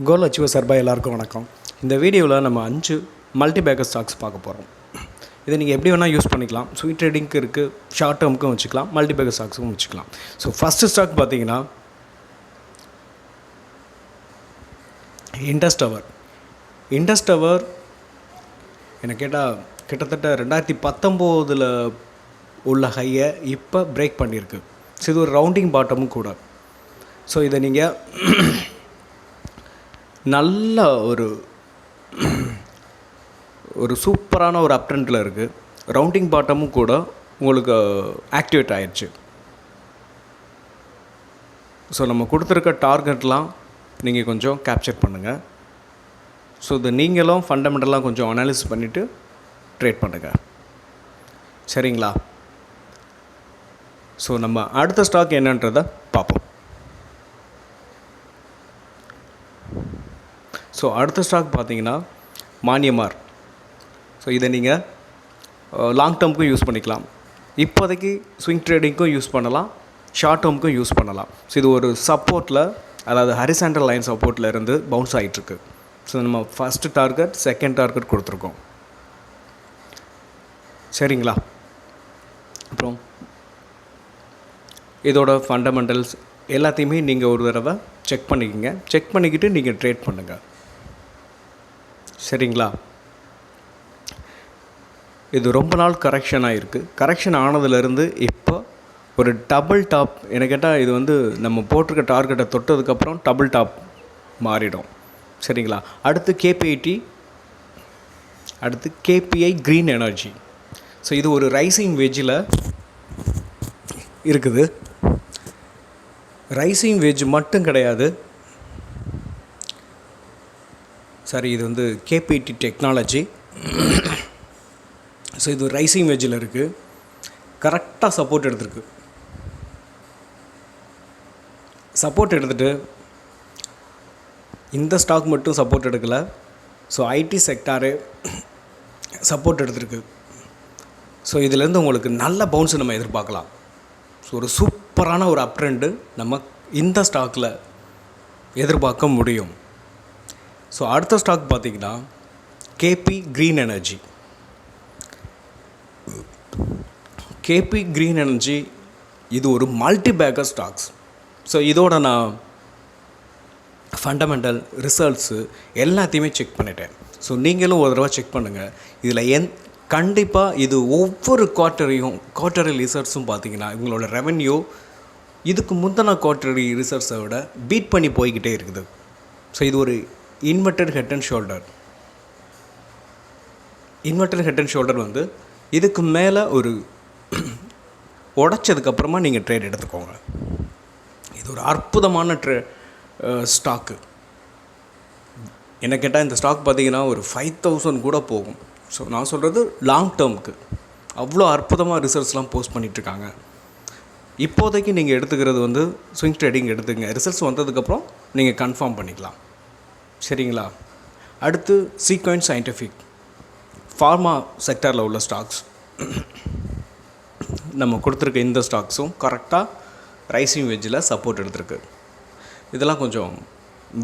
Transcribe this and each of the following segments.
கோல் achiever சார்பாக எல்லாருக்கும் வணக்கம். இந்த வீடியோவில் நம்ம 5 மல்டி பேக்கர் ஸ்டாக்ஸ் பார்க்க போகிறோம். இதை நீங்கள் எப்படி வேணால் யூஸ் பண்ணிக்கலாம். ஸ்விங் ட்ரேடிங்க்கு இருக்குது, ஷார்ட் டேர்முக்கும் வச்சுக்கலாம், மல்டி பேக்கர் ஸ்டாக்ஸுக்கும் வச்சுக்கலாம். ஸோ ஃபஸ்ட்டு ஸ்டாக் பார்த்தீங்கன்னா இண்டஸ் டவர். என்னை கேட்டால் கிட்டத்தட்ட 2019 உள்ள ஹையை இப்போ பிரேக் பண்ணியிருக்கு. ஸோ இது ஒரு ரவுண்டிங் பாட்டமும் கூட. ஸோ இதை நீங்கள் நல்ல ஒரு சூப்பரான ஒரு அப் ட்ரெண்டில் இருக்குது. ரவுண்டிங் பாட்டமும் கூட உங்களுக்கு ஆக்டிவேட் ஆயிடுச்சு. ஸோ நம்ம கொடுத்துருக்க டார்கெட்லாம் நீங்கள் கொஞ்சம் கேப்சர் பண்ணுங்கள். ஸோ இது நீங்களும் ஃபண்டமெண்டலாக கொஞ்சம் அனாலிசிஸ் பண்ணிவிட்டு ட்ரேட் பண்ணுங்கள், சரிங்களா? ஸோ நம்ம அடுத்த ஸ்டாக் என்னன்றதை பார்ப்போம். ஸோ அடுத்த ஸ்டாக் பார்த்தீங்கன்னா மானியமார். ஸோ இதை நீங்கள் லாங் டேர்முக்கும் யூஸ் பண்ணிக்கலாம், இப்போதைக்கு ஸ்விங் ட்ரேடிங்க்கும் யூஸ் பண்ணலாம், ஷார்ட் டேர்முக்கும் யூஸ் பண்ணலாம். ஸோ இது ஒரு சப்போர்ட்டில், அதாவது ஹரிசாண்டல் லைன் சப்போர்ட்டில் இருந்து பவுன்ஸ் ஆகிட்டுருக்கு. ஸோ நம்ம ஃபஸ்ட்டு டார்கெட், செகண்ட் டார்கெட் கொடுத்துருக்கோம், சரிங்களா? அப்புறம் இதோட ஃபண்டமெண்டல்ஸ் எல்லாத்தையுமே நீங்கள் ஒரு தடவை செக் பண்ணிக்கோங்க. செக் பண்ணிக்கிட்டு நீங்கள் ட்ரேட் பண்ணுங்கள், சரிங்களா? இது ரொம்ப நாள் கரெக்ஷன் ஆகிருக்கு. கரெக்ஷன் ஆனதுலேருந்து இப்போ ஒரு டபுள் டாப், என்ன கேட்டால் இது நம்ம போட்டிருக்க டார்கெட்டை தொட்டதுக்கப்புறம் டபுள் டாப் மாறிடும், சரிங்களா? அடுத்து கேபிஐ க்ரீன் எனர்ஜி. ஸோ இது ஒரு ரைசிங் வெஜ்ஜில் இருக்குது. ரைசிங் வெஜ் மட்டும் கிடையாது, சரி, இது கேபிடி டெக்னாலஜி. ஸோ இது ரைசிங் வெஜ்ஜில் இருக்குது. கரெக்டாக சப்போர்ட் எடுத்துருக்கு. சப்போர்ட் எடுத்துகிட்டு இந்த ஸ்டாக் மட்டும் சப்போர்ட் எடுக்கலை. ஸோ ஐடி செக்டாரு சப்போர்ட் எடுத்துருக்கு. ஸோ இதிலேருந்து உங்களுக்கு நல்ல பவுன்ஸ் நம்ம எதிர்பார்க்கலாம். ஸோ ஒரு சூப்பரான ஒரு அப் ட்ரெண்டு நம்ம இந்த ஸ்டாக்கில் எதிர்பார்க்க முடியும். ஸோ அடுத்த ஸ்டாக் பார்த்திங்கன்னா KP green energy. KP green energy இது ஒரு மல்டி பேக்கர் ஸ்டாக்ஸ். ஸோ இதோட நான் ஃபண்டமெண்டல் ரிசல்ட்ஸு எல்லாத்தையுமே செக் பண்ணிட்டேன். ஸோ நீங்களும் ஒரு தடவை செக் பண்ணுங்கள். இதில் கண்டிப்பாக இது ஒவ்வொரு குவார்ட்டரி ரிசல்ட்ஸும் பார்த்திங்கன்னா இவங்களோட ரெவென்யூ இதுக்கு முந்தின குவார்ட்டரி ரிசல்ட்ஸை விட பீட் பண்ணி போய்கிட்டே இருக்குது. ஸோ இது ஒரு இன்வெர்டட் ஹெட் அண்ட் ஷோல்டர் இதுக்கு மேலே ஒரு உடைச்சதுக்கப்புறமா நீங்கள் ட்ரேட் எடுத்துக்கோங்க. இது ஒரு அற்புதமான ஸ்டாக்கு. என்ன கேட்டால் இந்த ஸ்டாக் பார்த்திங்கன்னா ஒரு 5000 கூட போகும். ஸோ நான் சொல்கிறது லாங் டேர்முக்கு அவ்வளோ அற்புதமாக ரிசல்ட்ஸ்லாம் போஸ்ட் பண்ணிகிட்ருக்காங்க. இப்போதைக்கு நீங்கள் எடுத்துக்கிறது ஸ்விங் ட்ரேடிங் எடுத்துங்க. ரிசல்ட்ஸ் வந்ததுக்கப்புறம் நீங்கள் கன்ஃபார்ம் பண்ணிக்கலாம், சரிங்களா? அடுத்து சீக்வென்ஸ் சயின்டிஃபிக், ஃபார்மா செக்டரில் உள்ள ஸ்டாக்ஸ். நம்ம கொடுத்துருக்க இந்த ஸ்டாக்ஸும் கரெக்டாக ரைசிங் வெஜ்ஜில் சப்போர்ட் எடுத்துருக்கு. இதெல்லாம் கொஞ்சம்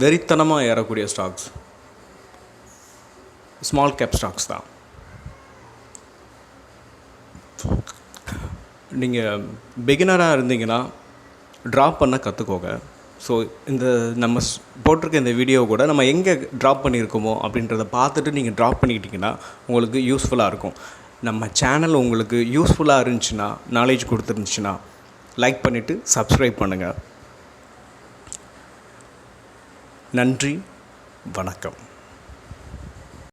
வெறித்தனமாக ஏறக்கூடிய ஸ்டாக்ஸ், ஸ்மால் கேப் ஸ்டாக்ஸ் தான். நீங்கள் பிகினராக இருந்தீங்கன்னா ட்ராப் பண்ண கற்றுக்கோங்க. ஸோ இந்த நம்ம போட்டிருக்க இந்த வீடியோ கூட நம்ம எங்கே ட்ராப் பண்ணியிருக்கோமோ அப்படின்றத பார்த்துட்டு நீங்கள் ட்ராப் பண்ணிக்கிட்டிங்கன்னா உங்களுக்கு யூஸ்ஃபுல்லாக இருக்கும். நம்ம சேனல் உங்களுக்கு யூஸ்ஃபுல்லாக இருந்துச்சுன்னா, நாலேஜ் கொடுத்துருந்துச்சுன்னா லைக் பண்ணிவிட்டு சப்ஸ்கிரைப் பண்ணுங்கள். நன்றி, வணக்கம்.